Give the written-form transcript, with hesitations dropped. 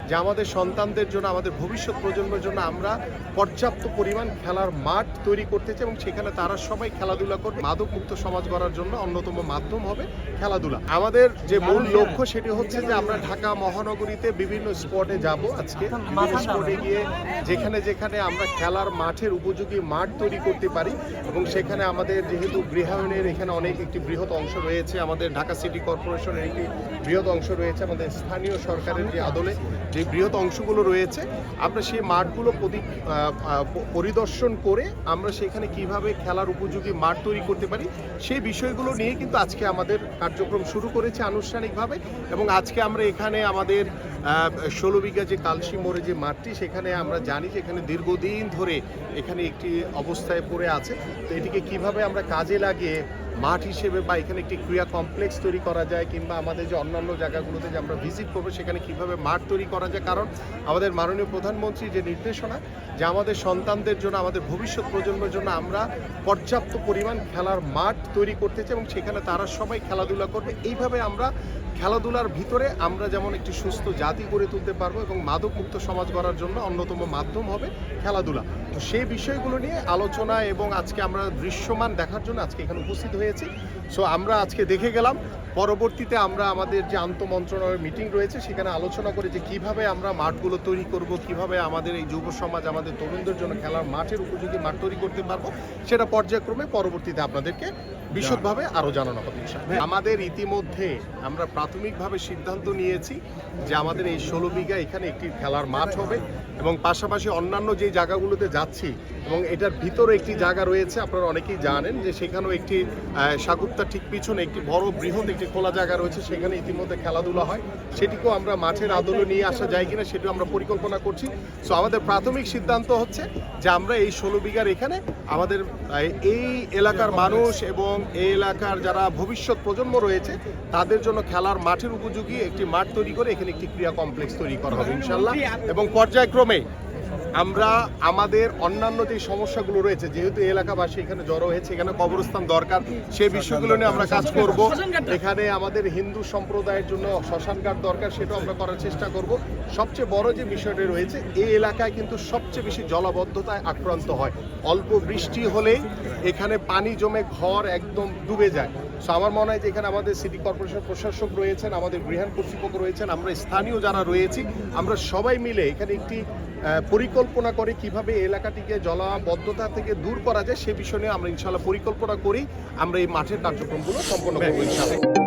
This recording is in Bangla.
যে আমাদের সন্তানদের জন্য, আমাদের ভবিষ্যৎ প্রজন্মের জন্য আমরা পর্যাপ্ত পরিমাণ খেলার মাঠ তৈরি করতে চাই এবং সেখানে তারা সবাই খেলাধুলা করবে। মাদকমুক্ত সমাজ গড়ার জন্য অন্যতম মাধ্যম হবে খেলাধুলা। আমাদের যে মূল লক্ষ্য সেটি হচ্ছে যে আমরা ঢাকা মহানগরীতে বিভিন্ন স্পটে যাব। আজকে বিভিন্ন স্পটে গিয়ে যেখানে যেখানে আমরা খেলার মাঠের উপযোগী মাঠ তৈরি করতে পারি এবং সেখানে আমাদের যেহেতু গৃহায়নের এখানে একটি বৃহৎ অংশ রয়েছে, আমাদের ঢাকা সিটি কর্পোরেশনের একটি বৃহৎ অংশ রয়েছে, আমাদের স্থানীয় সরকারের যে আদলে যে বৃহৎ অংশগুলো রয়েছে, আমরা সেই মাঠগুলো পরিদর্শন করে আমরা সেখানে কিভাবে খেলার উপযোগী মাঠ তৈরি করতে পারি সেই বিষয়গুলো নিয়ে কিন্তু আজকে আমাদের কার্যক্রম শুরু করেছে আনুষ্ঠানিকভাবে। এবং আজকে আমরা এখানে আমাদের 16 বিঘা যে কালসি মোড়ে যে মাঠটি, সেখানে আমরা জানি যে এখানে দীর্ঘদিন ধরে এখানে একটি অবস্থায় পড়ে আছে। তো এটিকে কিভাবে আমরা কাজে লাগিয়ে মাঠ হিসেবে বা এখানে একটি ক্রীড়া কমপ্লেক্স তৈরি করা যায়, কিংবা আমাদের যে অন্যান্য জায়গাগুলোতে যে আমরা ভিজিট করবো সেখানে কিভাবে মাঠ তৈরি করা যায়। কারণ আমাদের মাননীয় প্রধানমন্ত্রীর যে নির্দেশনা যে আমাদের সন্তানদের জন্য, আমাদের ভবিষ্যৎ প্রজন্মের জন্য আমরা পর্যাপ্ত পরিমাণ খেলার মাঠ তৈরি করতে চাই এবং সেখানে তারা সবাই খেলাধুলা করবে। এইভাবে আমরা খেলাধুলার ভিতরে আমরা যেমন একটি সুস্থ জাতি গড়ে তুলতে পারবো এবং মাদকমুক্ত সমাজ গড়ার জন্য অন্যতম মাধ্যম হবে খেলাধুলা। তো সেই বিষয়গুলো নিয়ে আলোচনা এবং আজকে আমরা দৃশ্যমান দেখার জন্য আজকে এখানে উপস্থিত হয়েছি। সো আমরা আজকে দেখে গেলাম, পরবর্তীতে আমরা আমাদের যে আন্তঃমন্ত্রণালয়ের মিটিং রয়েছে সেখানে আলোচনা করে যে কিভাবে আমরা মাঠগুলো তৈরি করব, কিভাবে আমাদের এই যুব সমাজ, আমাদের তরুণদের জন্য খেলার মাঠের উপযোগী মাঠ তৈরি করতে পারবো, সেটা পর্যায়ক্রমে পরবর্তীতে আপনাদেরকে বিশদভাবে আরও জানানো হবে। আমাদের ইতিমধ্যে আমরা প্রাথমিকভাবে সিদ্ধান্ত নিয়েছি যে আমাদের এই 16 বিঘা এখানে একটি খেলার মাঠ হবে এবং পাশাপাশি অন্যান্য যে জায়গাগুলোতে যাচ্ছি এবং এটার ভিতরে একটি জায়গা রয়েছে, আপনারা অনেকেই জানেন যে সেখানেও একটি সাগুপ্তার ঠিক পিছনে একটি বড় বৃহৎ একটি খোলা জায়গা রয়েছে, সেখানে ইতিমধ্যে খেলাধুলা হয়। সেটিকেও আমরা মাঠের আদলে নিয়ে আসা যায় কিনা সেটিও আমরা পরিকল্পনা করছি। সো আমাদের প্রাথমিক সিদ্ধান্ত হচ্ছে যে আমরা এই 16 বিঘার এখানে আমাদের এই এলাকার মানুষ এবং এই এলাকার যারা ভবিষ্যৎ প্রজন্ম রয়েছে তাদের জন্য খেলার মাঠের উপযোগী একটি মাঠ তৈরি করে এখানে একটি ক্রীড়া কমপ্লেক্স তৈরি করা হবে ইনশাল্লাহ। এবং পর্যায়ক্রমে আমরা আমাদের অন্যান্য যে সমস্যাগুলো রয়েছে, যেহেতু এলাকাবাসী এখানে জড়ো হয়েছে, এখানে কবরস্থান দরকার, সেই বিষয়গুলো নিয়ে আমরা কাজ করব। এখানে আমাদের হিন্দু সম্প্রদায়ের জন্য শ্মশানঘাট দরকার, সেটাও আমরা করার চেষ্টা করব। সবচেয়ে বড় যে বিষয়টি রয়েছে, এই এলাকায় কিন্তু সবচেয়ে বেশি জলাবদ্ধতায় আক্রান্ত হয়। অল্প বৃষ্টি হলেই এখানে পানি জমে ঘর একদম ডুবে যায়। সো আমার মনে হয় যে এখানে আমাদের সিটি কর্পোরেশন প্রশাসক রয়েছেন, আমাদের গৃহায়ণ কর্তৃপক্ষ রয়েছেন, আমরা স্থানীয় যারা রয়েছি, আমরা সবাই মিলে এখানে একটি পরিকল্পনা করে কিভাবে এলাকাটিকে জলাবদ্ধতা থেকে দূর করা যায় সে বিষয় নিয়ে আমরা ইনশাআল্লাহ পরিকল্পনা করি। আমরা এই মাঠের কার্যক্রমগুলো সম্পন্ন করবো ইনশাআল্লাহ।